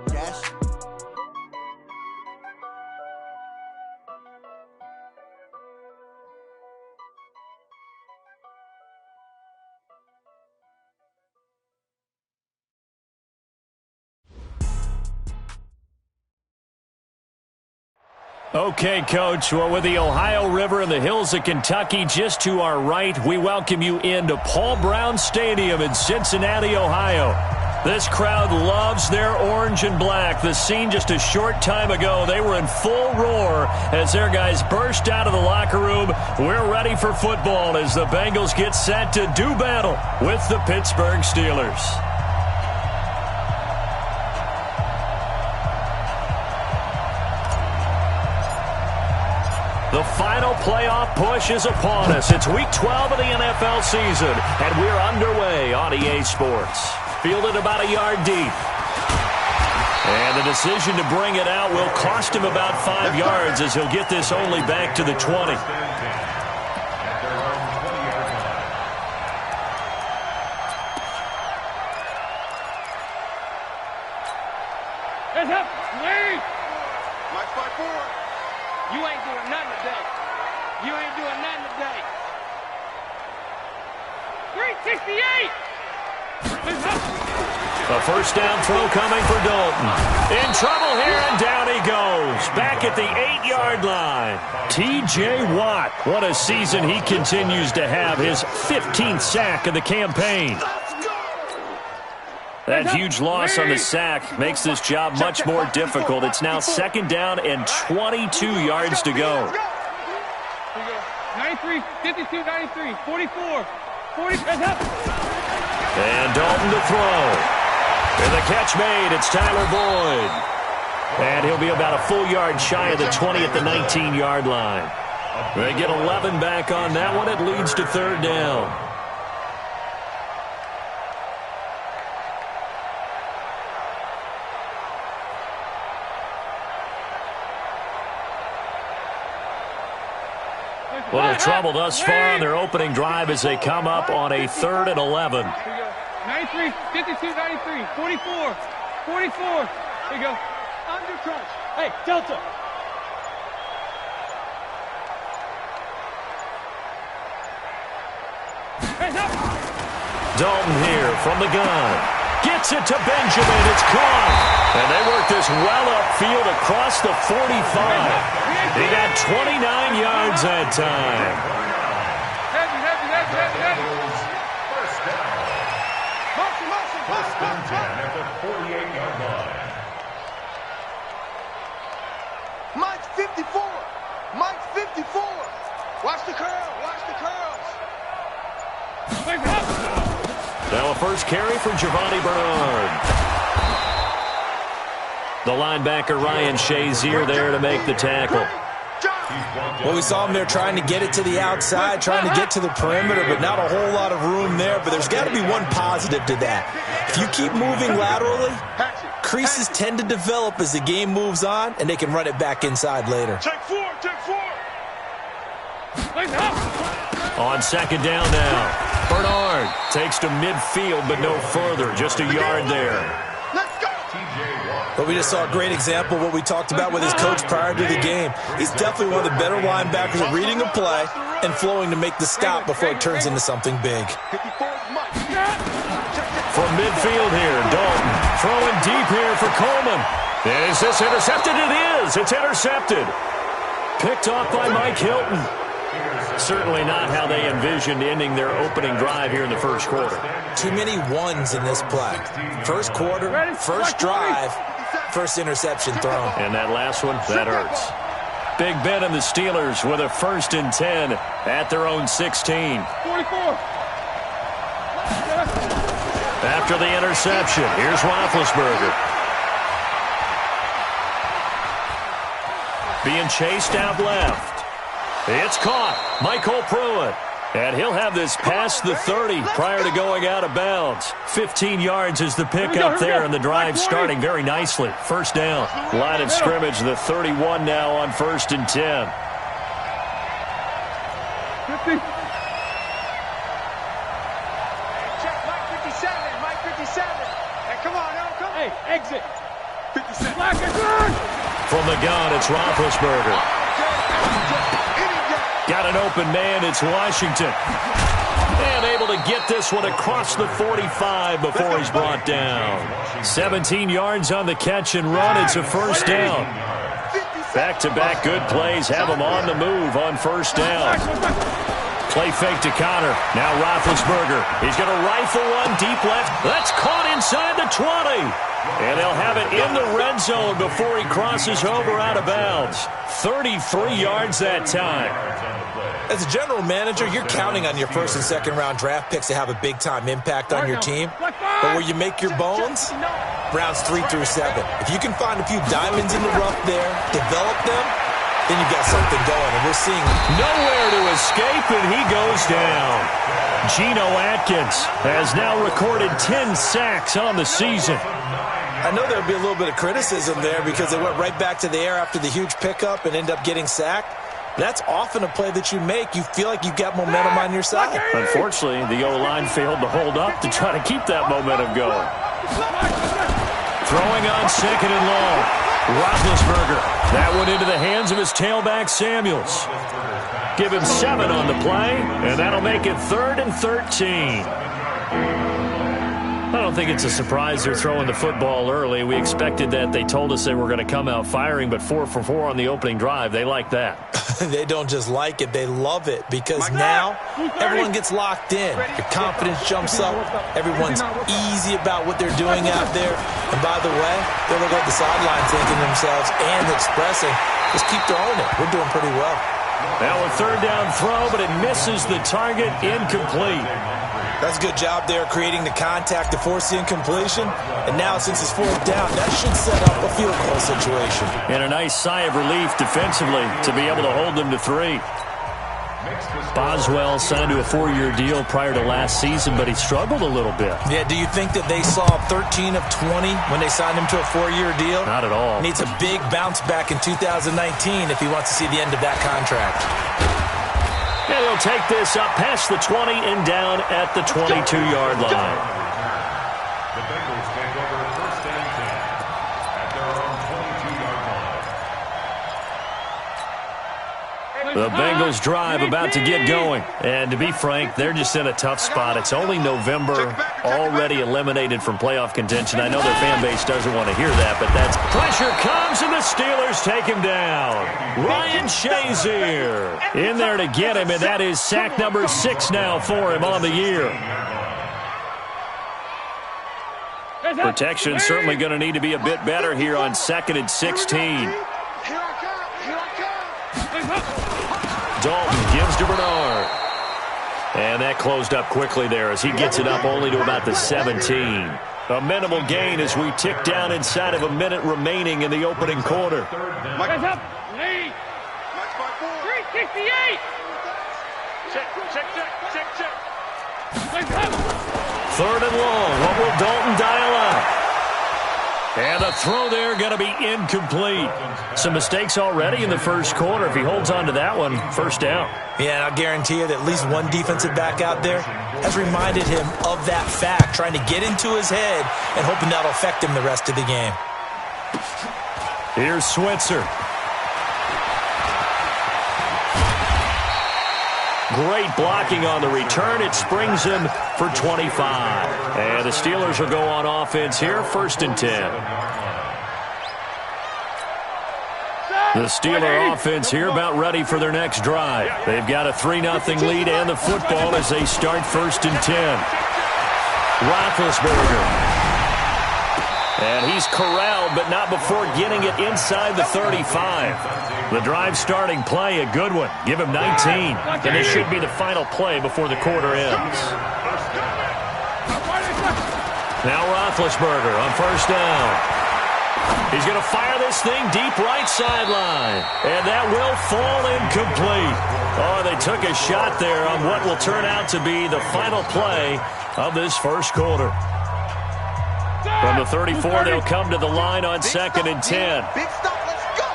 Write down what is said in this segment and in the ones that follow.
Dash. Okay, Coach, well, with the Ohio River and the hills of Kentucky just to our right, we welcome you into Paul Brown Stadium in Cincinnati, Ohio. This crowd loves their orange and black. The scene just a short time ago, they were in full roar as their guys burst out of the locker room. We're ready for football as the Bengals get set to do battle with the Pittsburgh Steelers. The final playoff push is upon us. It's Week 12 of the NFL season, and we're underway on EA Sports. Fielded about a yard deep. And the decision to bring it out will cost him about 5 yards as he'll get this only back to the 20. Hands up! Lead! March by 4. You ain't doing nothing today. You ain't doing nothing today. 368! A first down throw coming for Dalton. In trouble here, and down he goes. Back at the 8-yard line. T.J. Watt. What a season he continues to have. His 15th sack of the campaign. That huge loss on the sack makes this job much more difficult. It's now second down and 22 yards to go. 93, 52, 93, 44, 40, and Dalton to throw. And the catch made. It's Tyler Boyd. And he'll be about a full yard shy of the 20 at the 19-yard line. They get 11 back on that one. It leads to third down. Little trouble thus far on their opening drive as they come up on a 3rd and 11. 93, 52, 93, 44, 44. Here you go. Under crunch. Hey, Delta. Hands up. Dalton here from the gun. Gets it to Benjamin. It's caught. And they work this well upfield across the 45. He got 29 yards that time. Heavy. First down. First and 10 at the 48-yard line. Mike's 54. Mike's 54. Watch the curl. Watch the curls. Now a first carry for Giovanni Bernard. The linebacker Ryan Shazier there to make the tackle. Well, we saw him there trying to get it to the outside, trying to get to the perimeter, but not a whole lot of room there. But there's got to be one positive to that. If you keep moving laterally, creases tend to develop as the game moves on, and they can run it back inside later. Take four. On second down now. Bernard takes to midfield, but no further. Just a yard there. But we just saw a great example of what we talked about with his coach prior to the game. He's definitely one of the better linebackers at reading a play and flowing to make the stop before it turns into something big. From midfield here, Dalton throwing deep here for Coleman. Is this intercepted? It is. It's intercepted. Picked off by Mike Hilton. Certainly not how they envisioned ending their opening drive here in the first quarter. Too many ones in this play. First quarter, first drive, first interception thrown. And that last one, that hurts. Big Ben and the Steelers with a 1st and 10 at their own 16. 44. After the interception, here's Roethlisberger. Being chased out left. It's caught. Michael Pruitt. And he'll have this past the 30 prior to going out of bounds. 15 yards is the pickup there, and the drive starting very nicely. First down. Line of scrimmage, the 31 now on 1st and 10. 50. Check Mike 57. Mike 57. Hey, come on, now. Come on. Hey, exit. From the gun, it's Roethlisberger. Got an open man, it's Washington. And able to get this one across the 45 before he's brought down. 17 yards on the catch and run. It's a first down. Back-to-back good plays have him on the move on first down. Play fake to Connor. Now Roethlisberger. He's going to rifle one deep left. That's caught inside the 20. And they'll have it in the red zone before he crosses over out of bounds. 33 yards that time. As a general manager, you're counting on your first and second round draft picks to have a big-time impact on your team. But where you make your bones, rounds 3 through 7. If you can find a few diamonds in the rough there, develop them, then you've got something going. And we're seeing nowhere to escape, and he goes down. Geno Atkins has now recorded 10 sacks on the season. I know there'll be a little bit of criticism there because they went right back to the air after the huge pickup and end up getting sacked. That's often a play that you make. You feel like you've got momentum on your side. Unfortunately, the O-line failed to hold up to try to keep that momentum going. Throwing on second and long. Roethlisberger. That went into the hands of his tailback, Samuels. Give him 7 on the play, and that'll make it 3rd and 13. I don't think it's a surprise they're throwing the football early. We expected that. They told us they were going to come out firing, but 4 for 4 on the opening drive. They like that. They don't just like it. They love it because now everyone gets locked in. Your confidence jumps up. Everyone's easy about what they're doing out there. And by the way, they'll look at the sideline thinking to themselves and expressing, just keep throwing it. We're doing pretty well. Now a third down throw, but it misses the target, incomplete. That's a good job there creating the contact to force the incompletion. And now since it's 4th down, that should set up a field goal situation. And a nice sigh of relief defensively to be able to hold them to 3. Boswell signed to a 4-year deal prior to last season, but he struggled a little bit. Yeah, do you think that they saw 13 of 20 when they signed him to a 4-year deal? Not at all. Needs a big bounce back in 2019 if he wants to see the end of that contract. And they'll take this up past the 20 and down at the 22-yard line. The Bengals take over 1st and 10 at their own 22-yard line. The Bengals drive about to get going. And to be frank, they're just in a tough spot. It's only November, already eliminated from playoff contention. I know their fan base doesn't want to hear that, but that's pressure comes and the Steelers take him down. Ryan Shazier in there to get him, and that is sack number 6 now for him on the year. Protection certainly going to need to be a bit better here on 2nd and 16. Dalton gives to Bernard. And that closed up quickly there as he gets it up only to about the 17. A minimal gain as we tick down inside of a minute remaining in the opening quarter. Guys up. Lead. 368. Check. 3rd and long. What will Dalton dial up? And the throw there going to be incomplete. Some mistakes already in the first quarter. If he holds on to that one, first down. Yeah, and I'll guarantee you that at least one defensive back out there has reminded him of that fact, trying to get into his head and hoping that'll affect him the rest of the game. Here's Switzer. Great blocking on the return. It springs him for 25. And the Steelers will go on offense here, 1st and 10. The Steeler offense here about ready for their next drive. They've got a 3-0 lead and the football as they start 1st and 10. Roethlisberger. And he's corralled, but not before getting it inside the 35. The drive starting play, a good one. Give him 19. And it should be the final play before the quarter ends. Now Roethlisberger on 1st down. He's going to fire this thing deep right sideline. And that will fall incomplete. Oh, they took a shot there on what will turn out to be the final play of this first quarter. From the 34, they'll come to the line on 2nd and 10. Big stop, let's go.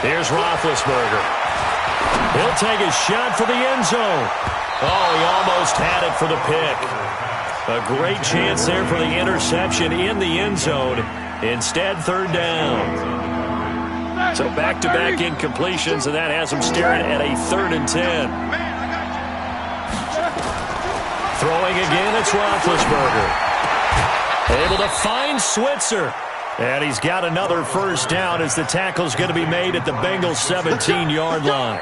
Here's Roethlisberger. He'll take a shot for the end zone. Oh, he almost had it for the pick. A great chance there for the interception in the end zone. Instead, third down. So back-to-back incompletions, and that has them staring at a 3rd and 10. Throwing again, it's Roethlisberger. Able to find Switzer. And he's got another first down as the tackle's going to be made at the Bengals' 17-yard line.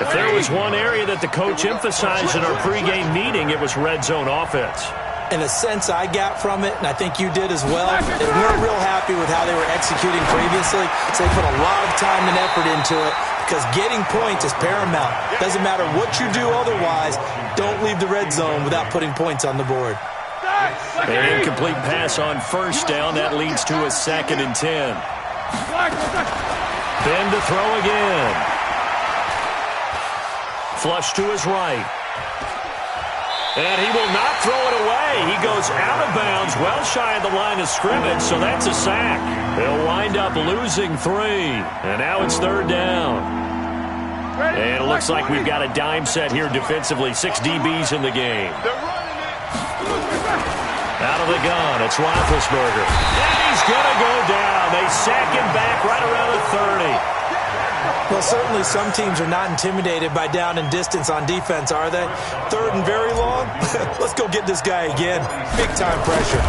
If there was one area that the coach emphasized in our pregame meeting, it was red zone offense. And the sense I got from it, and I think you did as well, they weren't real happy with how they were executing previously, so they put a lot of time and effort into it because getting points is paramount. Doesn't matter what you do otherwise, don't leave the red zone without putting points on the board. An incomplete pass on first down. That leads to a 2nd and 10. Ben to throw again. Flush to his right. And he will not throw it away. He goes out of bounds, well shy of the line of scrimmage, so that's a sack. They'll wind up losing 3. And now it's 3rd down. And it looks like we've got a dime set here defensively. 6 DBs in the game. Out of the gun, it's Roethlisberger. And he's going to go down. They sack him back right around the 30. Well, certainly some teams are not intimidated by down and distance on defense, are they? 3rd and very long? Let's go get this guy again. Big-time pressure.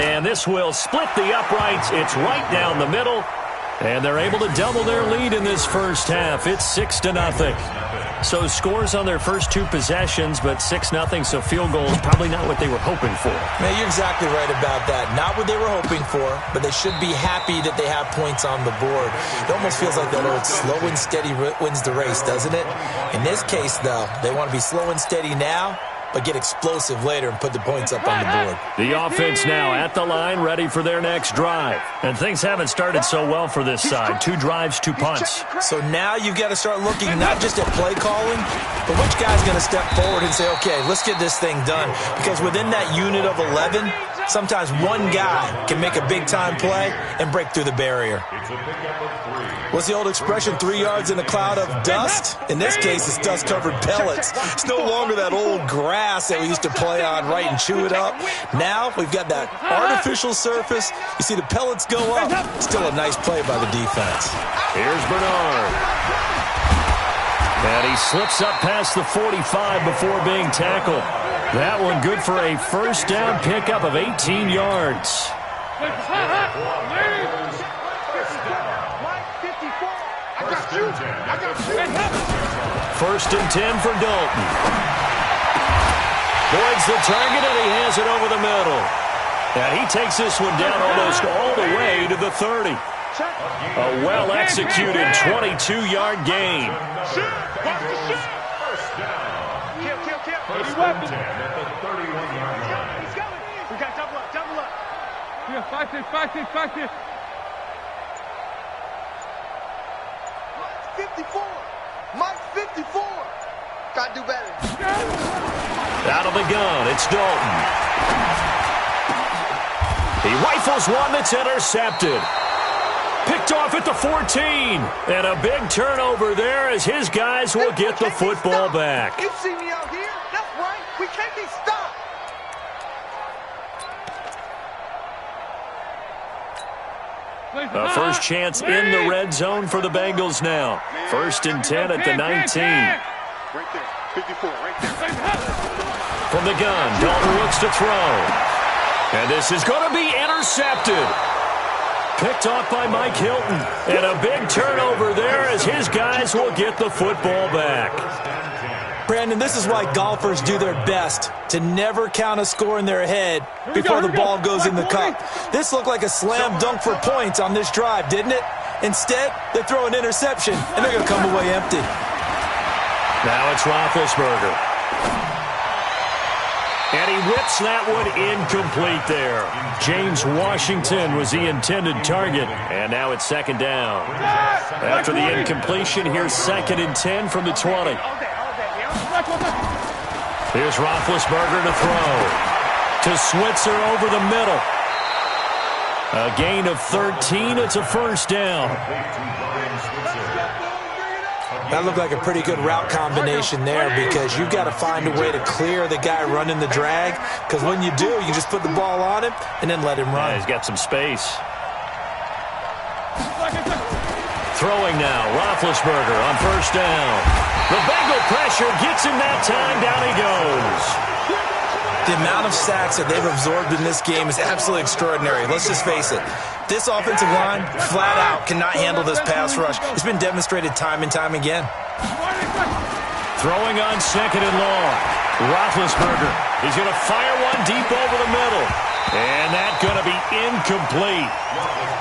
And this will split the uprights. It's right down the middle. And they're able to double their lead in this first half. It's 6-0. So scores on their first 2 possessions, but 6-0, so field goals probably not what they were hoping for. Man, you're exactly right about that. Not what they were hoping for, but they should be happy that they have points on the board. It almost feels like that old slow and steady wins the race, doesn't it? In this case, though, they want to be slow and steady now, but get explosive later and put the points up on the board. The offense now at the line, ready for their next drive. And things haven't started so well for this side. 2 drives, 2 punts. So now you've got to start looking not just at play calling, but which guy's going to step forward and say, okay, let's get this thing done. Because within that unit of 11, sometimes one guy can make a big-time play and break through the barrier. What's the old expression, 3 yards in a cloud of dust? In this case, it's dust-covered pellets. It's no longer that old grass that we used to play on, right, and chew it up. Now we've got that artificial surface. You see the pellets go up. Still a nice play by the defense. Here's Bernard. And he slips up past the 45 before being tackled. That one good for a first down pickup of 18 yards. First and 10 for Dalton. Boyd's the target, and he has it over the middle. And he takes this one down almost all the way to the 30. A well-executed 22-yard gain. First and 10 at the 31-yard line. We got double up, double up. Yeah, 5 6. 54. Mike 54. Gotta do better. Out of the gun, it's Dalton. He rifles one that's intercepted. Picked off at the 14. And a big turnover there as his guys will get the football back. You see me out here? That's right. We can't be stopped. A first chance in the red zone for the Bengals now. First and 10 at the 19. Right there. 54, right there. From the gun, Dalton looks to throw. And this is going to be intercepted. Picked off by Mike Hilton. And a big turnover there as his guys will get the football back. Brandon, this is why golfers do their best to never count a score in their head before the ball goes in the cup. This looked like a slam dunk for points on this drive, didn't it? Instead, they throw an interception, and they're going to come away empty. Now it's Roethlisberger. And he whips that one incomplete there. James Washington was the intended target. And now it's second down. After the incompletion, here's second and 10 from the 20. Here's Roethlisberger to throw. To Switzer over the middle. A gain of 13. It's a first down. That looked like a pretty good route combination there because you've got to find a way to clear the guy running the drag, because when you do, you just put the ball on him and then let him run. Yeah, he's got some space. Throwing now, Roethlisberger on first down. The Bengal pressure gets him that time. Down he goes. The amount of sacks that they've absorbed in this game is absolutely extraordinary. Let's just face it. This offensive line, flat out, cannot handle this pass rush. It's been demonstrated time and time again. Throwing on second and long. Roethlisberger is going to fire one deep over the middle. And that's going to be incomplete.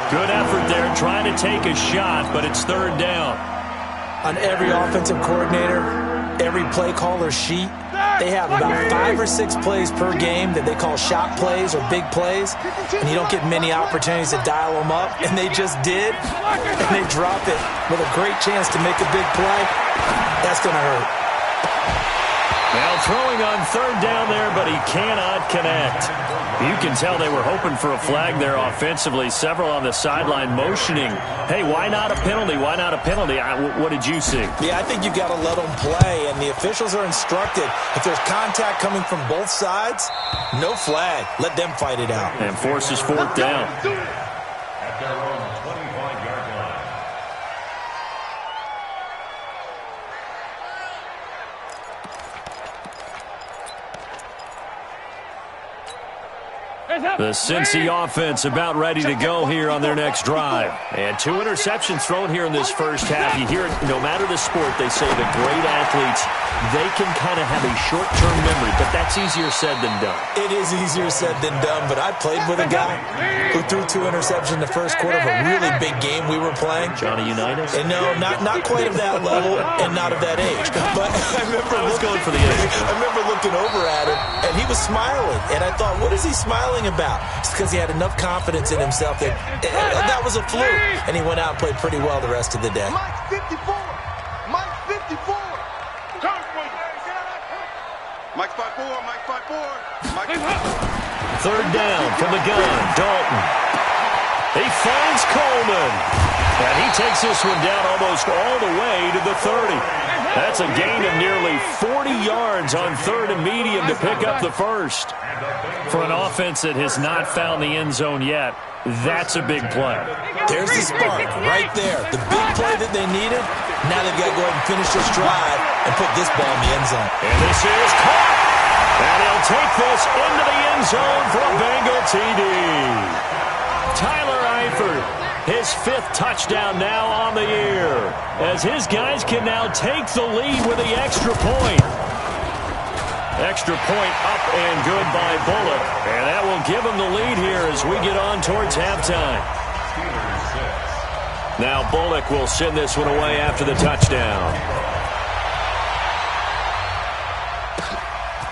Good effort there trying to take a shot, but it's third down. On every offensive coordinator, every play caller sheet, they have about 5 or 6 plays per game that they call shot plays or big plays, and you don't get many opportunities to dial them up, and they just did, and they drop it with a great chance to make a big play. That's going to hurt. Now throwing on third down there, but he cannot connect. You can tell they were hoping for a flag there offensively. Several on the sideline motioning, hey, why not a penalty? Why not a penalty? What did you see? Yeah, I think you've got to let them play, and the officials are instructed. If there's contact coming from both sides, no flag. Let them fight it out. And forces fourth down. At their own 25-yard line. The Cincy offense about ready to go here on their next drive. And 2 interceptions thrown here in this first half. You hear it, no matter the sport, they say the great athletes, they can kind of have a short-term memory, but that's easier said than done. It is easier said than done, but I played with a guy who threw 2 interceptions in the first quarter of a really big game we were playing. Johnny Unitas? And no, not quite of that level and not of that age. But I was going for the age. I remember looking over at him, and he was smiling. And I thought, what is he smiling about? It's because he had enough confidence in himself that that was a fluke. And he went out and played pretty well the rest of the day. Mike 54. Mike 54. Mike 54. Mike 54. Mike. Third down from the gun. Dalton. He finds Coleman. And he takes this one down almost all the way to the 30. That's a gain of nearly 40 yards on third and medium to pick up the first. For an offense that has not found the end zone yet, that's a big play. There's the spark right there. The big play that they needed. Now they've got to go ahead and finish this drive and put this ball in the end zone. And this is caught. And he'll take this into the end zone for a Bengal TD. Tyler Eifert, his 5th touchdown now on the year, as his guys can now take the lead with the extra point. Extra point up and good by Bullock, and that will give him the lead here as we get on towards halftime. Now Bullock will send this one away after the touchdown.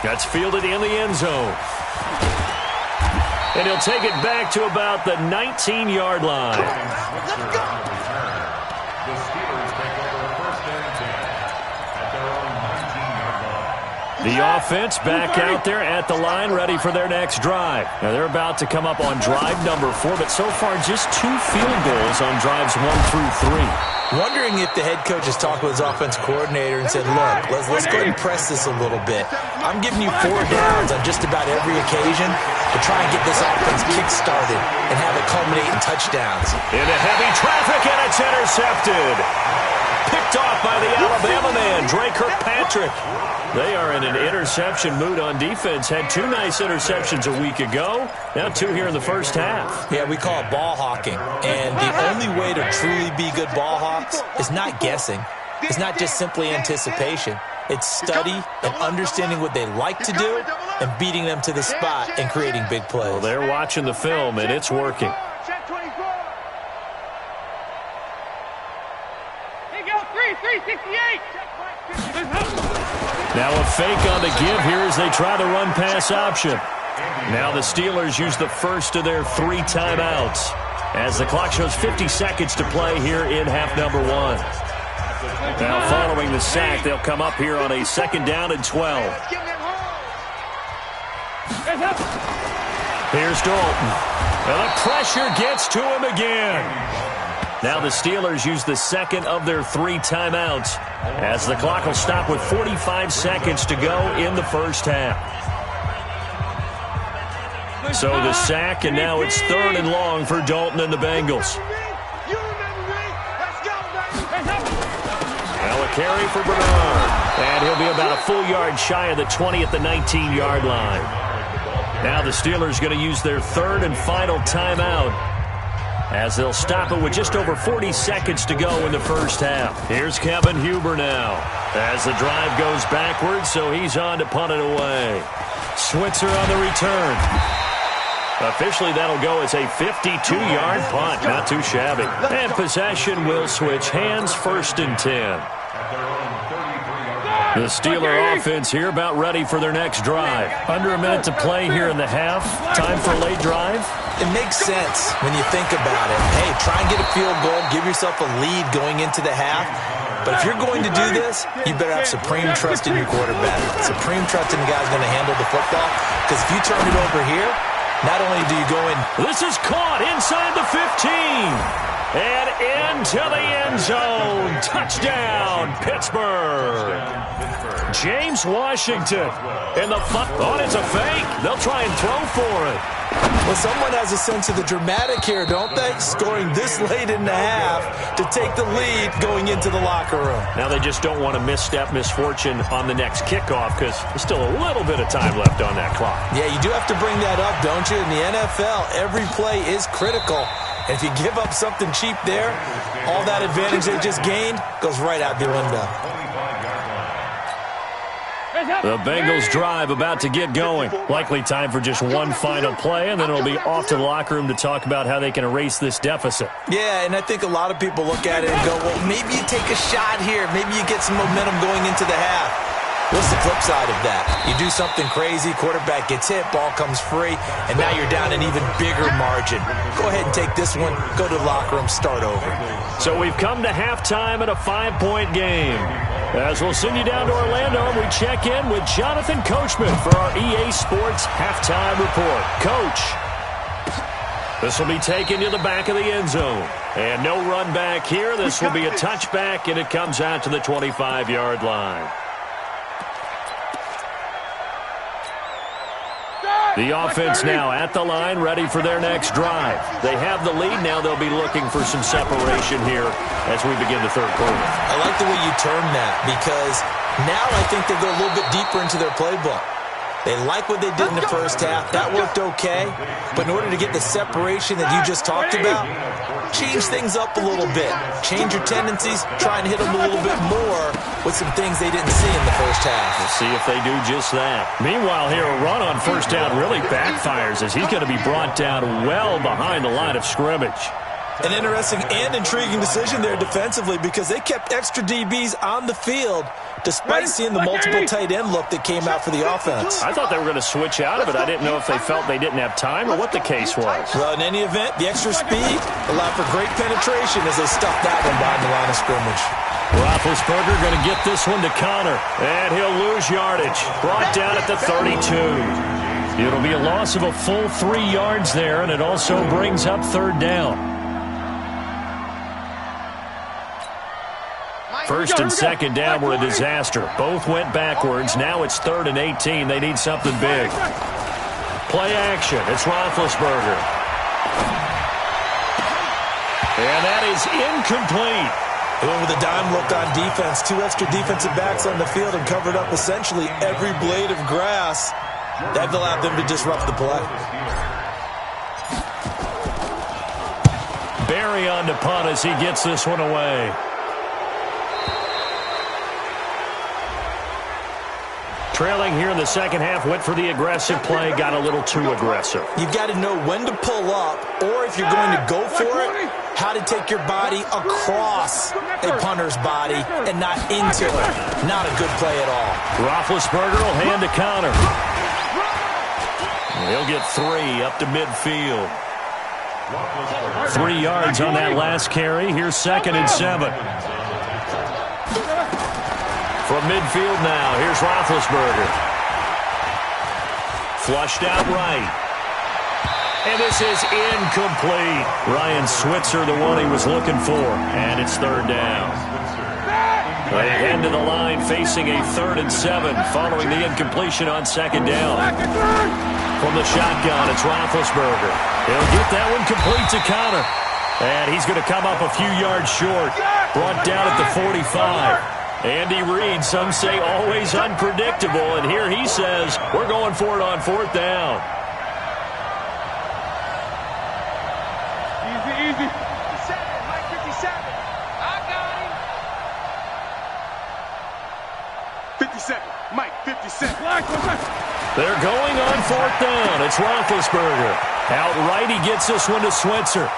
That's fielded in the end zone. And he'll take it back to about the 19-yard line. Let's go. The Steelers take over first and 10 at their own 19-yard line. The offense back out there at the line, ready for their next drive. Now they're about to come up on drive number 4, but so far just 2 field goals on drives 1 through 3. Wondering if the head coach has talked with his offense coordinator and said, look, let's go ahead and press this a little bit. I'm giving you 4 downs on just about every occasion to try and get this offense kick-started and have it culminate in touchdowns. Into heavy traffic, and it's intercepted. Picked off by the Alabama man, Dre Kirkpatrick. They are in an interception mood on defense. Had 2 nice interceptions a week ago. Now 2 here in the first half. Yeah, we call it ball hawking. And the only way to truly be good ball hawks is not guessing. It's not just simply anticipation. It's study and understanding what they like to do and beating them to the spot and creating big plays. Well, they're watching the film, and it's working. Check 24. Here you go, 368. Now a fake on the give here as they try the run-pass option. Now the Steelers use the first of their 3 timeouts as the clock shows 50 seconds to play here in half number 1. Now following the sack, they'll come up here on a 2nd down and 12. Here's Dalton. And the pressure gets to him again. Now the Steelers use the second of their 3 timeouts as the clock will stop with 45 seconds to go in the first half. So the sack, and now it's 3rd and long for Dalton and the Bengals. Now a carry for Bernard. And he'll be about a full yard shy of the 20 at the 19-yard line. Now the Steelers going to use their 3rd and final timeout as they'll stop it with just over 40 seconds to go in the first half. Here's Kevin Huber now as the drive goes backwards, so he's on to punt it away. Switzer on the return. Officially, that'll go as a 52-yard punt. Not too shabby. And possession will switch hands, 1st and 10. The Steeler offense here about ready for their next drive. Under a minute to play here in the half. Time for a late drive. It makes sense when you think about it. Hey, try and get a field goal. Give yourself a lead going into the half. But if you're going to do this, you better have supreme trust in your quarterback. Supreme trust in the guy's going to handle the football. Because if you turn it over here, not only do you go in. This is caught inside the 15. And into the end zone. Touchdown, Pittsburgh. James Washington in the oh, it's a fake. They'll try and throw for it. Well, someone has a sense of the dramatic here, don't they? Scoring this late in the half to take the lead going into the locker room. Now they just don't want to misstep misfortune on the next kickoff because there's still a little bit of time left on that clock. Yeah, you do have to bring that up, don't you? In the NFL, every play is critical. And if you give up something cheap there, all that advantage they just gained goes right out the window. The Bengals drive about to get going. Likely time for just one final play, and then it'll be off to the locker room to talk about how they can erase this deficit. Yeah, and I think a lot of people look at it and go, well, maybe you take a shot here. Maybe you get some momentum going into the half. What's the flip side of that? You do something crazy, quarterback gets hit, ball comes free, and now you're down an even bigger margin. Go ahead and take this one, go to the locker room, start over. So we've come to halftime in a 5-point game. As we'll send you down to Orlando, and we check in with Jonathan Coachman for our EA Sports Halftime Report. Coach, this will be taken to the back of the end zone. And no run back here. This will be a touchback, and it comes out to the 25-yard line. The offense now at the line, ready for their next drive. They have the lead. Now they'll be looking for some separation here as we begin the third quarter. I like the way you term that because now I think they go a little bit deeper into their playbook. They like what they did in the first half. That worked okay. But in order to get the separation that you just talked about, change things up a little bit. Change your tendencies. Try and hit them a little bit more with some things they didn't see in the first half. We'll see if they do just that. Meanwhile, here, a run on first down really backfires as he's going to be brought down well behind the line of scrimmage. An interesting and intriguing decision there defensively because they kept extra DBs on the field despite seeing the multiple tight end look that came out for the offense. I thought they were going to switch out of it. I didn't know if they felt they didn't have time or what the case was. Well, in any event, the extra speed allowed for great penetration as they stuffed that one behind the line of scrimmage. Roethlisberger going to get this one to Connor, and he'll lose yardage. Brought down at the 32. It'll be a loss of a full 3 yards there, and it also brings up third down. First and second down were a disaster. Both went backwards. Now it's 3rd and 18. They need something big. Play action. It's Roethlisberger. And that is incomplete. They went with a dime look on defense. 2 extra defensive backs on the field and covered up essentially every blade of grass. That allowed them to disrupt the play. Barry on to punt as he gets this one away. Trailing here in the second half, went for the aggressive play, got a little too aggressive. You've got to know when to pull up, or if you're going to go for it, how to take your body across a punter's body and not into it. Not a good play at all. Roethlisberger will hand to Connor. He'll get 3 up to midfield. 3 yards on that last carry. Here's 2nd and 7. From midfield now, here's Roethlisberger. Flushed out right. And this is incomplete. Ryan Switzer, the one he was looking for. And it's third down. They head to the line facing a 3rd and 7 following the incompletion on second down. From the shotgun, it's Roethlisberger. He'll get that one complete to Connor. And he's going to come up a few yards short. Brought down at the 45. Andy Reid, some say always unpredictable. And here he says, we're going for it on 4th down. Easy. 57, Mike 57. I got him. 57, Mike 57. They're going on 4th down. It's Roethlisberger. Outright, he gets this one to Switzer.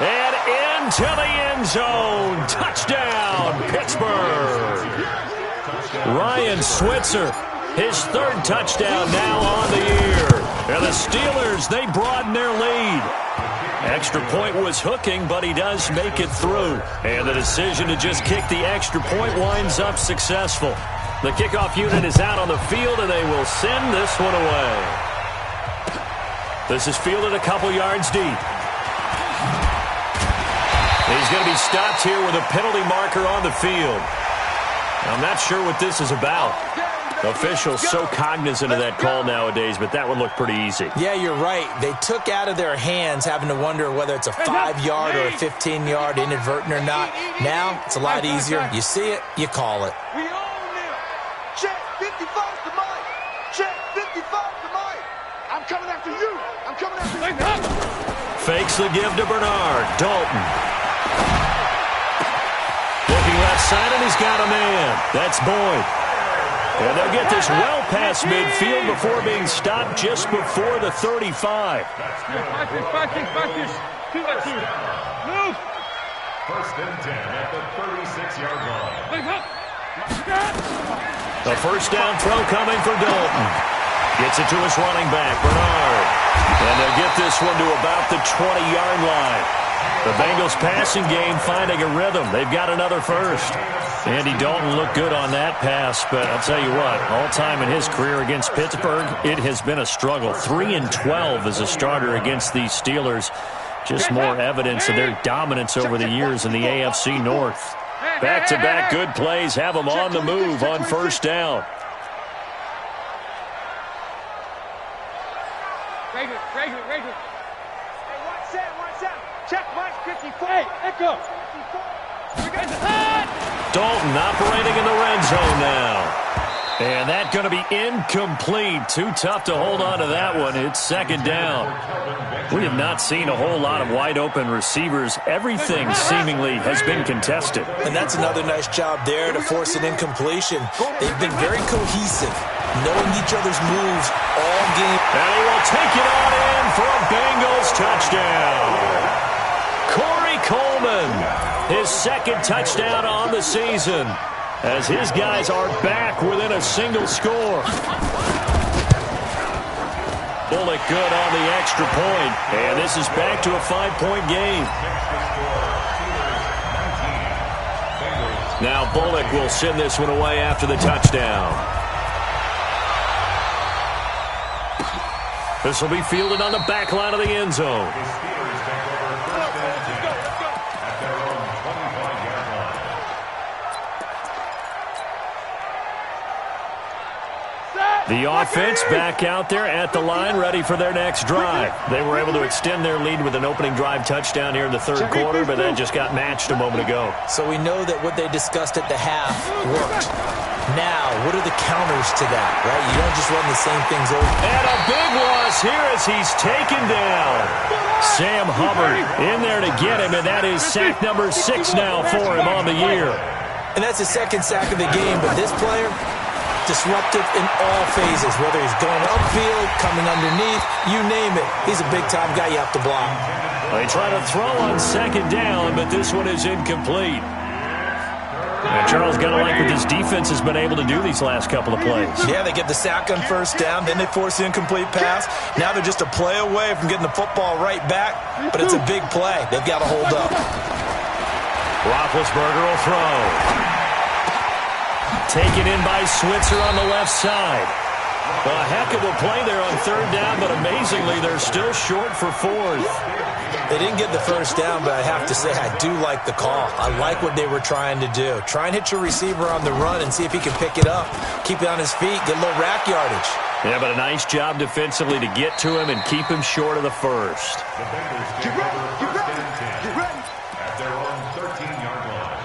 And into the end zone. Touchdown, Pittsburgh. Ryan Switzer, his 3rd touchdown now on the year. And the Steelers, they broaden their lead. Extra point was hooking, but he does make it through. And the decision to just kick the extra point winds up successful. The kickoff unit is out on the field, and they will send this one away. This is fielded a couple yards deep. He's going to be stopped here with a penalty marker on the field. I'm not sure what this is about. Officials so cognizant of that call nowadays, but that one looked pretty easy. Yeah, you're right. They took out of their hands having to wonder whether it's a 5-yard or a 15-yard inadvertent or not. Now, it's a lot easier. You see it, you call it. We own them. Check 55 to Mike. Check 55 to Mike. I'm coming after you. I'm coming after you. Fakes the give to Bernard. Dalton. Looking left side, and he's got a man. That's Boyd. And they'll get this well past midfield before being stopped just before the 35. Practice. Move. 1st and 10 at the 36-yard line. The 1st down throw coming for Dalton. Gets it to his running back, Bernard. And they'll get this one to about the 20-yard line. The Bengals passing game finding a rhythm. They've got another first. Andy Dalton looked good on that pass, but I'll tell you what, all time in his career against Pittsburgh, it has been a struggle. 3-12 as a starter against these Steelers. Just more evidence of their dominance over the years in the AFC North. Back-to-back good plays have them on the move on 1st down. Regular. Hey, watch out. Check Mike 54. Hey, echo. 54. Dalton operating in the red zone now. And that's going to be incomplete. Too tough to hold on to that one. It's 2nd down. We have not seen a whole lot of wide-open receivers. Everything seemingly has been contested. And that's another nice job there to force an incompletion. They've been very cohesive, knowing each other's moves all game. And he will take it on in for a Bengals touchdown. Corey Coleman, his 2nd touchdown on the season, as his guys are back within a single score. Bullock good on the extra point, and this is back to a 5-point game. Now Bullock will send this one away after the touchdown. This will be fielded on the back line of the end zone. The offense back out there at the line, ready for their next drive. They were able to extend their lead with an opening drive touchdown here in the 3rd quarter, but that just got matched a moment ago. So we know that what they discussed at the half worked. Now, what are the counters to that, right? You don't just run the same things over. And a big loss here as he's taken down. Sam Hubbard in there to get him, and that is sack number 6 now for him on the year. And that's the 2nd sack of the game, but this player, disruptive in all phases, whether he's going upfield, coming underneath, you name it. He's a big-time guy you have to block. They try to throw on 2nd down, but this one is incomplete. And Charles, got to like what this defense has been able to do these last couple of plays. Yeah, they get the sack on 1st down, then they force the incomplete pass. Now they're just a play away from getting the football right back, but it's a big play. They've got to hold up. Roethlisberger will throw. Taken in by Switzer on the left side. A heck of a play there on 3rd down, but a amazingly, they're still short for fourth. They didn't get the first down, but I have to say I do like the call. I like what they were trying to do. Try and hit your receiver on the run and see if he can pick it up. Keep it on his feet, get a little rack yardage. Yeah, but a nice job defensively to get to him and keep him short of the first. Defenders take over first and 10 at their own 13-yard line.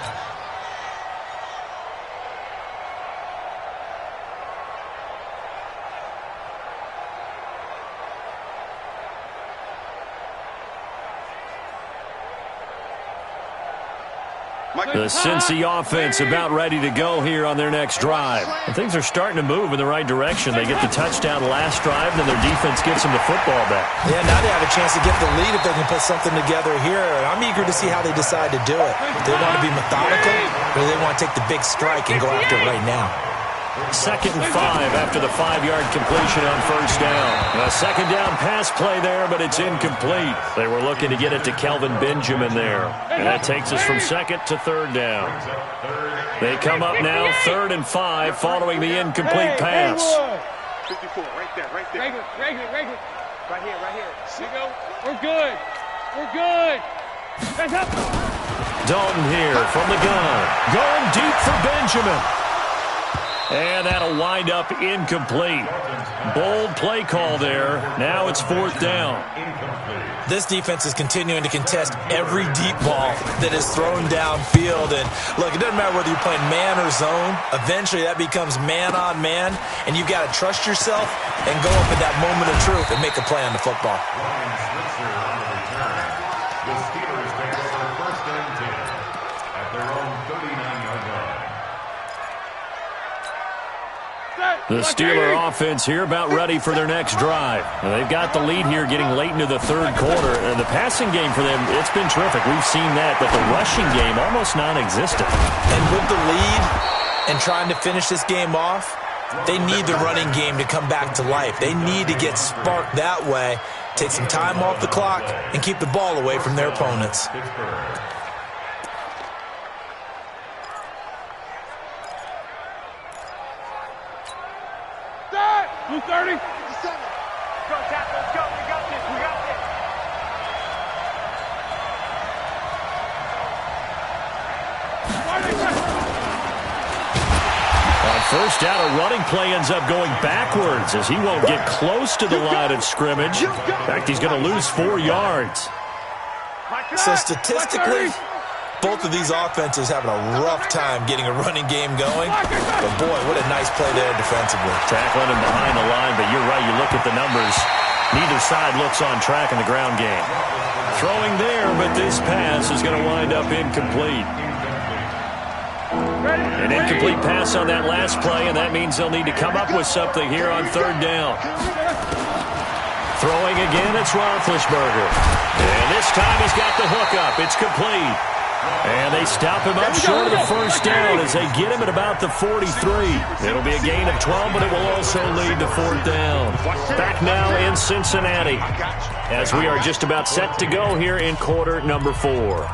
The Cincy offense about ready to go here on their next drive. And things are starting to move in the right direction. They get the touchdown last drive, and then their defense gets them the football back. Yeah, now they have a chance to get the lead if they can put something together here. And I'm eager to see how they decide to do it. Do they want to be methodical, or do they want to take the big strike and go after it right now? 2nd and 5 after the 5-yard completion on first down. A second down pass play there, but it's incomplete. They were looking to get it to Kelvin Benjamin there. And that takes us from 2nd to 3rd down. They come up now 3rd and 5 following the incomplete pass. 54, right there, right there. Regular. Right here. We're good. That's up. Dalton here from the gun. Going deep for Benjamin. And that'll wind up incomplete. Bold play call there. Now it's 4th down. This defense is continuing to contest every deep ball that is thrown downfield. And look, it doesn't matter whether you're playing man or zone. Eventually that becomes man on man. And you've got to trust yourself and go up at that moment of truth and make a play on the football. The Steelers take over first and 10 at their own 39-yard line. The Steeler offense here about ready for their next drive. And they've got the lead here getting late into the 3rd quarter. And the passing game for them, it's been terrific. We've seen that. But the rushing game, almost non-existent. And with the lead and trying to finish this game off, they need the running game to come back to life. They need to get sparked that way, take some time off the clock, and keep the ball away from their opponents. Blue 30. Go, Tap, let's go. We got this. On first down, a running play ends up going backwards as he won't get close to the line of scrimmage. In fact, he's going to lose 4 yards. So statistically, both of these offenses having a rough time getting a running game going. But boy, what a nice play there defensively. Tackling him behind the line, but you're right, you look at the numbers. Neither side looks on track in the ground game. Throwing there, but this pass is going to wind up incomplete. An incomplete pass on that last play, and that means they'll need to come up with something here on 3rd down. Throwing again, it's Roethlisberger. And this time he's got the hook up. It's complete. And they stop him up short of the first down as they get him at about the 43. It'll be a gain of 12, but it will also lead to 4th down. Back now in Cincinnati as we are just about set to go here in quarter number 4.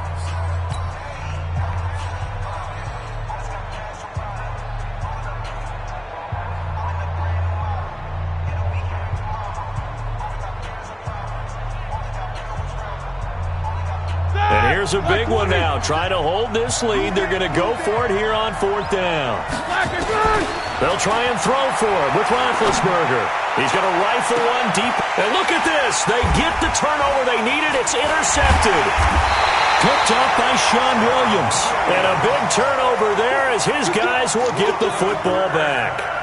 Here's a big one now. Trying to hold this lead. They're going to go for it here on 4th down. They'll try and throw for it with Roethlisberger. He's going to rifle one deep. And look at this. They get the turnover they needed. It's intercepted. Picked up by Sean Williams. And a big turnover there as his guys will get the football back.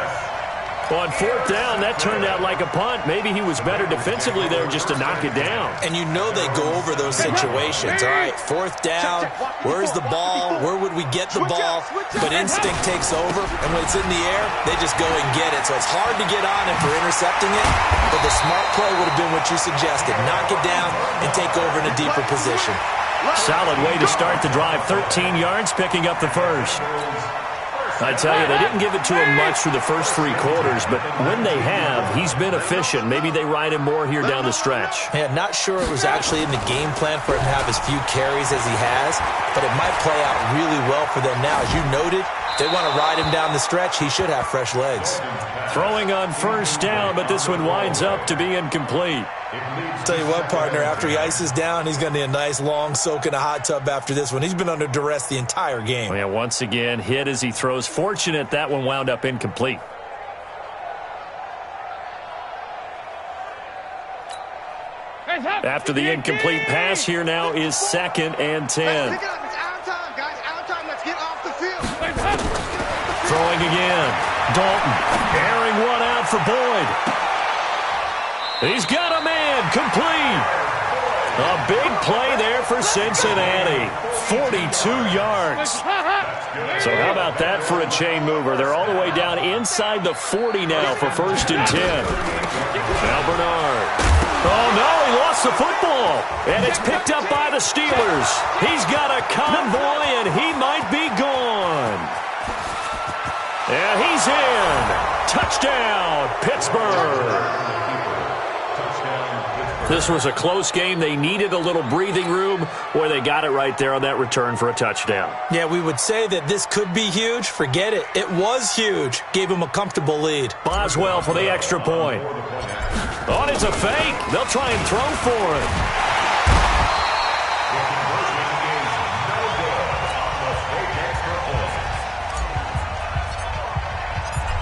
On 4th down, that turned out like a punt. Maybe he was better defensively there just to knock it down. And you know they go over those situations. All right, 4th down, where's the ball? Where would we get the ball? But instinct takes over, and when it's in the air, they just go and get it. So it's hard to get on him for intercepting it, but the smart play would have been what you suggested. Knock it down and take over in a deeper position. Solid way to start the drive. 13 yards, picking up the first. I tell you, they didn't give it to him much through the first 3 quarters, but when they have, he's been efficient. Maybe they ride him more here down the stretch. Yeah, not sure it was actually in the game plan for him to have as few carries as he has, but it might play out really well for them now. As you noted, they want to ride him down the stretch. He should have fresh legs. Throwing on first down, but this one winds up to be incomplete. Tell you what, partner, after he ices down, he's going to need a nice long soak in a hot tub after this one. He's been under duress the entire game. Yeah, once again, hit as he throws. Fortunate that one wound up incomplete. After the incomplete pass, here now is 2nd and 10. Pick it up. It's our time, guys. Our time. Let's get off the field. Throwing again. Dalton airing one out for Boyd. He's got a man. Complete. A big play there for Cincinnati. 42 yards. So how about that for a chain mover? They're all the way down inside the 40 now for 1st and 10. Now Bernard. Oh, no, he lost the football. And it's picked up by the Steelers. He's got a convoy, and he might be gone. And he's in. Touchdown, Pittsburgh. This was a close game. They needed a little breathing room. Boy, they got it right there on that return for a touchdown. Yeah, we would say that this could be huge. Forget it. It was huge. Gave him a comfortable lead. Boswell for the extra point. Oh, and it's a fake. They'll try and throw for it.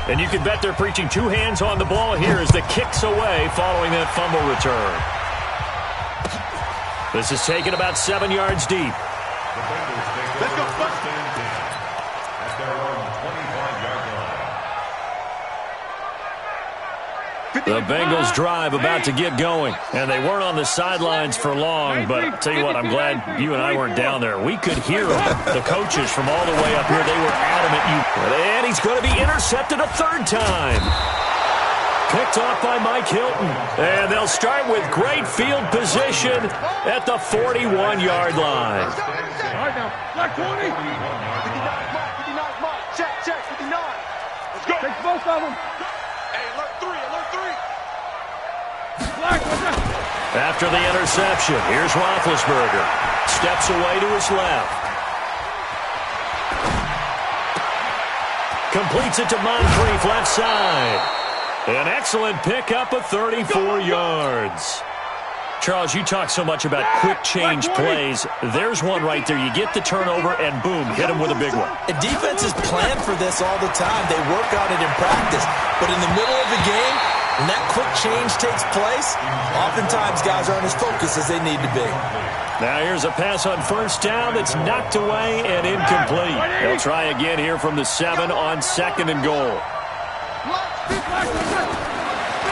And you can bet they're preaching 2 hands on the ball here as the kick's away following that fumble return. This is taken about 7 yards deep. Let's go. At their own 25-yard line. The Bengals drive about to get going. And they weren't on the sidelines for long, but I'll tell you what, I'm glad you and I weren't down there. We could hear them, the coaches from all the way up here. They were adamant. And he's going to be intercepted a 3rd time. Picked off by Mike Hilton. And they'll start with great field position at the 41-yard line. All right, now. Black 20. 59, Mike. Check. 59. Let's go. Take both of them. Hey, alert 3. Black, what's up? After the interception, here's Roethlisberger. Steps away to his left. Completes it to Moncrief, left side. An excellent pickup of 34 yards. Charles, you talk so much about quick change plays. There's one right there. You get the turnover, and boom, hit him with a big one. And defenses plan for this all the time. They work on it in practice. But in the middle of the game, when that quick change takes place, oftentimes guys aren't as focused as they need to be. Now here's a pass on first down that's knocked away and incomplete. They'll try again here from the 7 on 2nd and goal.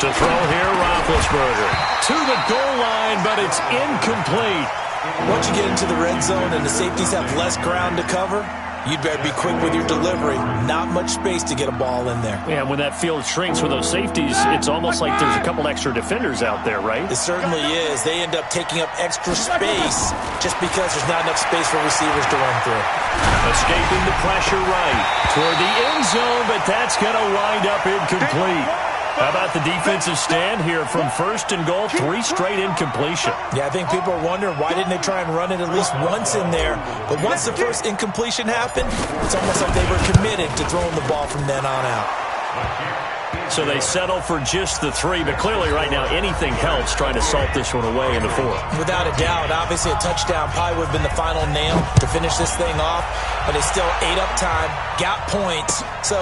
To throw here, Roethlisberger. To the goal line, but it's incomplete. Once you get into the red zone and the safeties have less ground to cover, you'd better be quick with your delivery. Not much space to get a ball in there. Yeah, when that field shrinks with those safeties, it's almost like there's a couple extra defenders out there, right? It certainly is. They end up taking up extra space just because there's not enough space for receivers to run through. Escaping the pressure right toward the end zone, but that's going to wind up incomplete. How about the defensive stand here from 1st and goal, 3 straight incompletion? Yeah, I think people are wondering why didn't they try and run it at least once in there. But once the first incompletion happened, it's almost like they were committed to throwing the ball from then on out. So they settle for just the 3, but clearly right now anything helps trying to salt this one away in the 4th. Without a doubt, obviously a touchdown probably would have been the final nail to finish this thing off, but they still ate up time, got points. So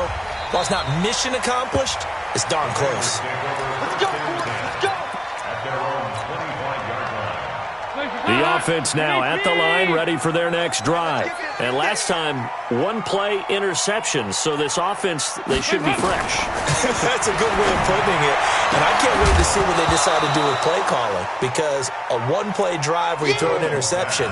while it's not mission accomplished, it's darn close. Let's go. At their own 25-yard line. The offense now at the line, ready for their next drive. And last time, 1 play interception, so this offense, they should be fresh. That's a good way of putting it. And I can't wait to see what they decide to do with play calling, because a 1-play drive where you throw an interception,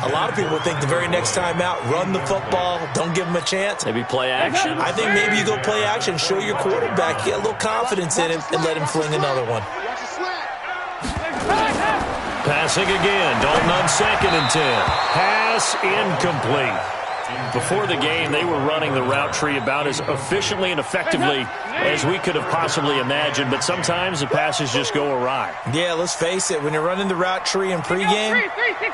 a lot of people think the very next time out, run the football, don't give them a chance. Maybe play action. I think maybe you go play action, show your quarterback, get a little confidence in him, and let him fling another one. Passing again. Dalton on 2nd and 10. Pass incomplete. Before the game, they were running the route tree about as efficiently and effectively as we could have possibly imagined, but sometimes the passes just go awry. Yeah, let's face it. When you're running the route tree in pregame,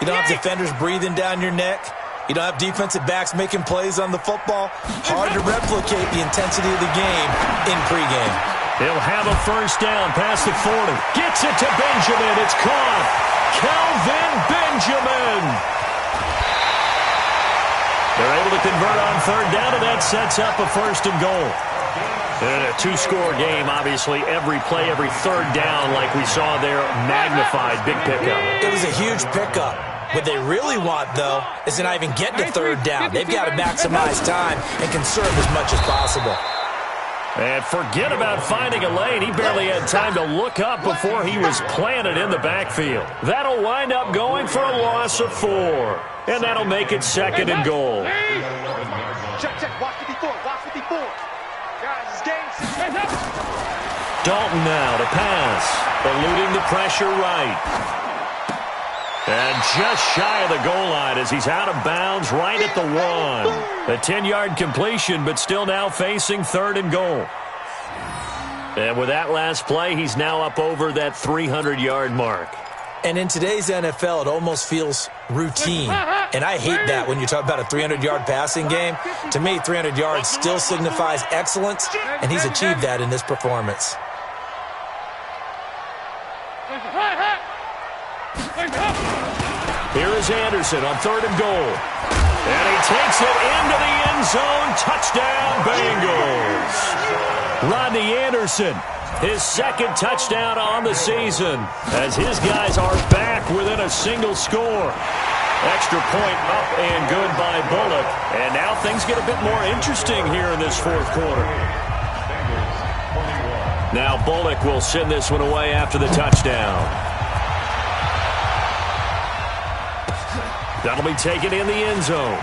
you don't have defenders breathing down your neck. You don't have defensive backs making plays on the football. Hard to replicate the intensity of the game in pregame. He'll have a first down past the 40. Gets it to Benjamin. It's caught. Kelvin Benjamin. They're able to convert on third down, and that sets up a first and goal. In a two-score game, obviously, every play, every third down, like we saw there, magnified. Big pickup. It was a huge pickup. What they really want, though, is to not even get to third down. They've got to maximize time and conserve as much as possible. And forget about finding a lane. He barely had time to look up before he was planted in the backfield. That'll wind up going for a loss of 4. And that'll make it second and goal. Check, check. Watch 54. Watch 54. Guys, it's game. Dalton now to pass. Eluding the pressure right. And just shy of the goal line as he's out of bounds right at the 1. A 10-yard completion, but still now facing third and goal. And with that last play, he's now up over that 300-yard mark. And in today's NFL, it almost feels routine. And I hate that when you talk about a 300-yard passing game. To me, 300 yards still signifies excellence, and he's achieved that in this performance. Here is Anderson on third and goal. And he takes it into the end zone. Touchdown, Bengals. Rodney Anderson, his second touchdown on the season, as his guys are back within a single score. Extra point up and good by Bullock. And now things get a bit more interesting here in this fourth quarter. Now Bullock will send this one away after the touchdown. That'll be taken in the end zone.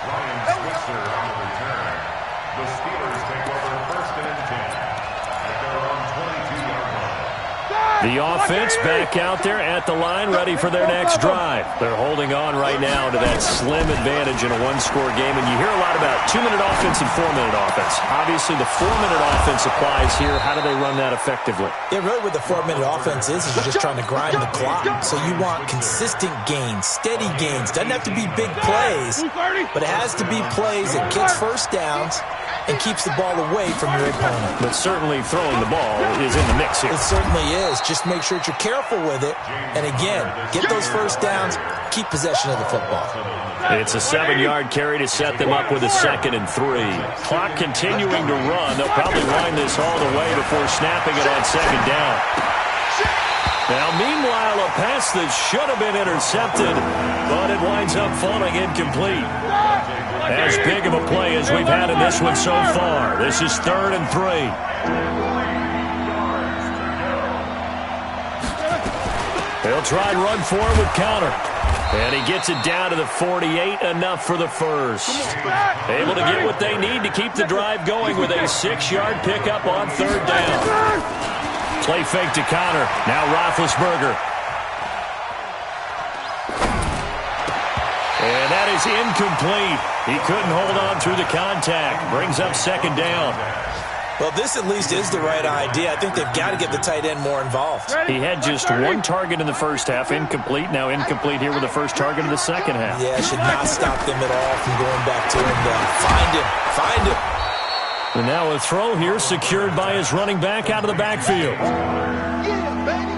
Ryan Switzer on the return. The Steelers take over first and 10 at their own 22-yard line. The offense back out there at the line, ready for their next drive. They're holding on right now to that slim advantage in a one-score game, and you hear a lot about 2-minute offense and 4-minute offense. Obviously, the 4-minute offense applies here. How do they run that effectively? Yeah, really what the 4-minute offense is you're just trying to grind the clock. So you want consistent gains, steady gains. Doesn't have to be big plays, but it has to be plays that gets first downs and keeps the ball away from your opponent. But certainly throwing the ball is in the mix here. It certainly is. Just make sure that you're careful with it. And again, get those first downs, keep possession of the football. It's a 7-yard carry to set them up with a 2nd and 3. Clock continuing to run. They'll probably wind this all the way before snapping it on 2nd down. Now, meanwhile, a pass that should have been intercepted, but it winds up falling incomplete. As big of a play as we've had in this one so far. This is 3rd and 3. He'll try and run forward with counter. And he gets it down to the 48, enough for the first. Able to get what they need to keep the drive going with a 6-yard pickup on 3rd down. Play fake to Connor. Now Roethlisberger. And that is incomplete. He couldn't hold on through the contact. Brings up 2nd down. Well, this at least is the right idea. I think they've got to get the tight end more involved. He had just 1 target in the first half, incomplete. Now incomplete here with the first target of the second half. Yeah, it should not stop them at all from going back to him. Find him. And now a throw here secured by his running back out of the backfield.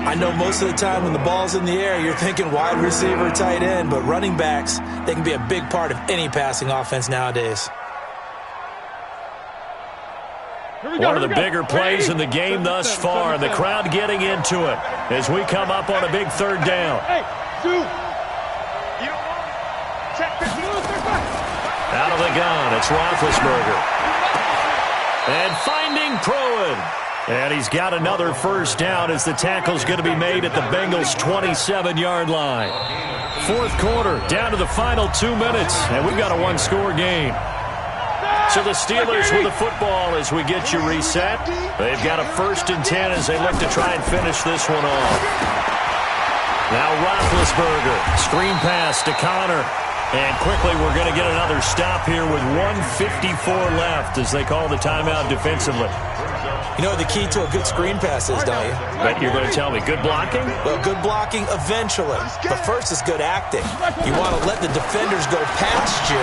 I know most of the time when the ball's in the air, you're thinking wide receiver, tight end, but running backs, they can be a big part of any passing offense nowadays. One of the bigger plays in the game thus far, and the crowd getting into it as we come up on a big 3rd down. Out of the gun, it's Roethlisberger. And finding Pruitt. And he's got another first down as the tackle's going to be made at the Bengals' 27-yard line. Fourth quarter, down to the final 2 minutes, and we've got a one-score game. So the Steelers with the football as we get you reset. They've got a 1st and 10 as they look to try and finish this one off. Now Roethlisberger, screen pass to Connor. And quickly we're going to get another stop here with 1:54 left as they call the timeout defensively. You know what the key to a good screen pass is, don't you? But you're going to tell me, good blocking? Well, good blocking eventually. But first is good acting. You want to let the defenders go past you,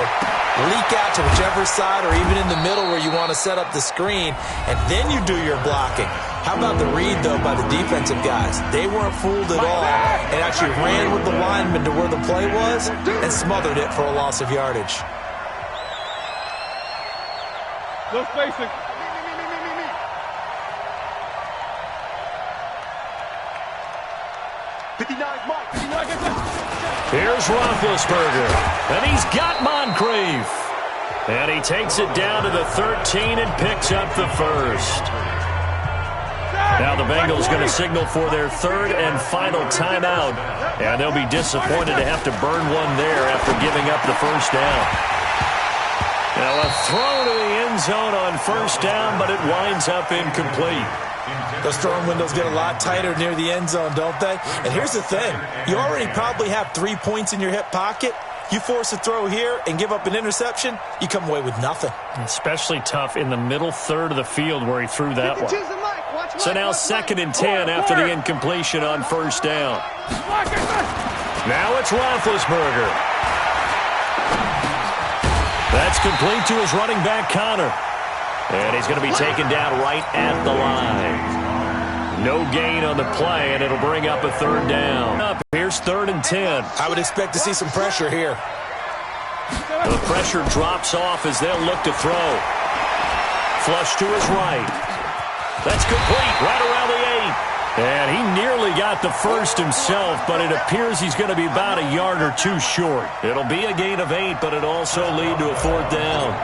leak out to whichever side or even in the middle where you want to set up the screen, and then you do your blocking. How about the read, though, by the defensive guys? They weren't fooled at all and actually ran with the lineman to where the play was and smothered it for a loss of yardage. No spacing. Here's Roethlisberger, and he's got Moncrief. And he takes it down to the 13 and picks up the first. Now the Bengals going to signal for their third and final timeout. And they'll be disappointed to have to burn one there after giving up the first down. Now a throw to the end zone on first down, but it winds up incomplete. Those throwing windows get a lot tighter near the end zone, don't they? And here's the thing. You already probably have 3 points in your hip pocket. You force a throw here and give up an interception, you come away with nothing. Especially tough in the middle third of the field where he threw that one. So now 2nd and 10 after the incompletion on first down. Now it's Roethlisberger. That's complete to his running back, Connor. And he's going to be taken down right at the line. No gain on the play, and it'll bring up a third down. Here's 3rd and 10. I would expect to see some pressure here. The pressure drops off as they'll look to throw. Flush to his right. That's complete right around the 8. And he nearly got the first himself, but it appears he's going to be about a yard or two short. It'll be a gain of 8, but it'll also lead to a 4th down.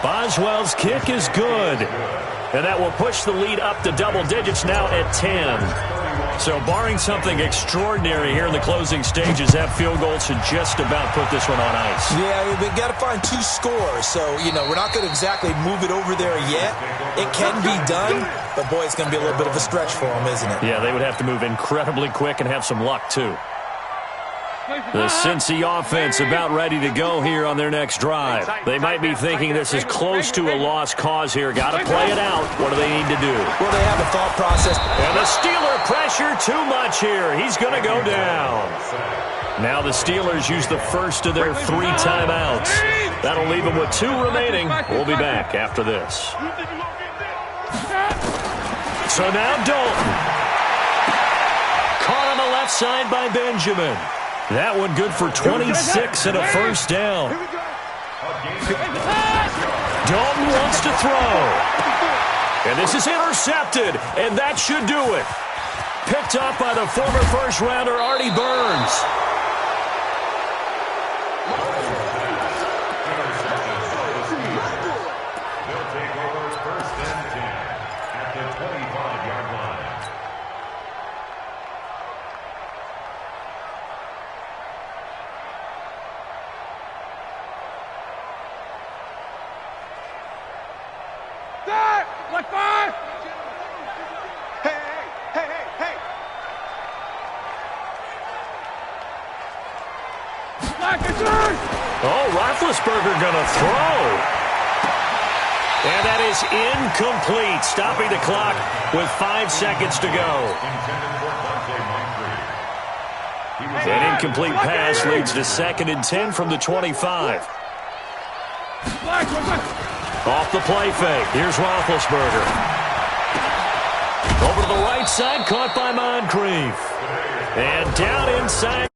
Boswell's kick is good. And that will push the lead up to double digits now at 10. So barring something extraordinary here in the closing stages, that field goal should just about put this one on ice. Yeah, we've got to find 2 scores. So, we're not going to exactly move it over there yet. It can be done, but boy, it's going to be a little bit of a stretch for them, isn't it? Yeah, they would have to move incredibly quick and have some luck, too. The Cincy offense about ready to go here on their next drive. They might be thinking this is close to a lost cause here. Got to play it out. What do they need to do? Well, they have a thought process. And the Steeler pressure too much here. He's going to go down. Now the Steelers use the first of their 3 timeouts. That'll leave them with 2 remaining. We'll be back after this. So now Dalton. Caught on the left side by Benjamin. That one good for 26 and a first down. Dalton wants to throw. And this is intercepted, and that should do it. Picked up by the former first-rounder Artie Burns. They'll take over 1st and 10 at the 25-yard line. Like 5. Hey. Oh, Roethlisberger gonna throw. And that is incomplete, stopping the clock with 5 seconds to go. An incomplete pass leads to 2nd and 10 from the 25. Off the play fake. Here's Roethlisberger. Over to the right side, caught by Moncrief. And down inside.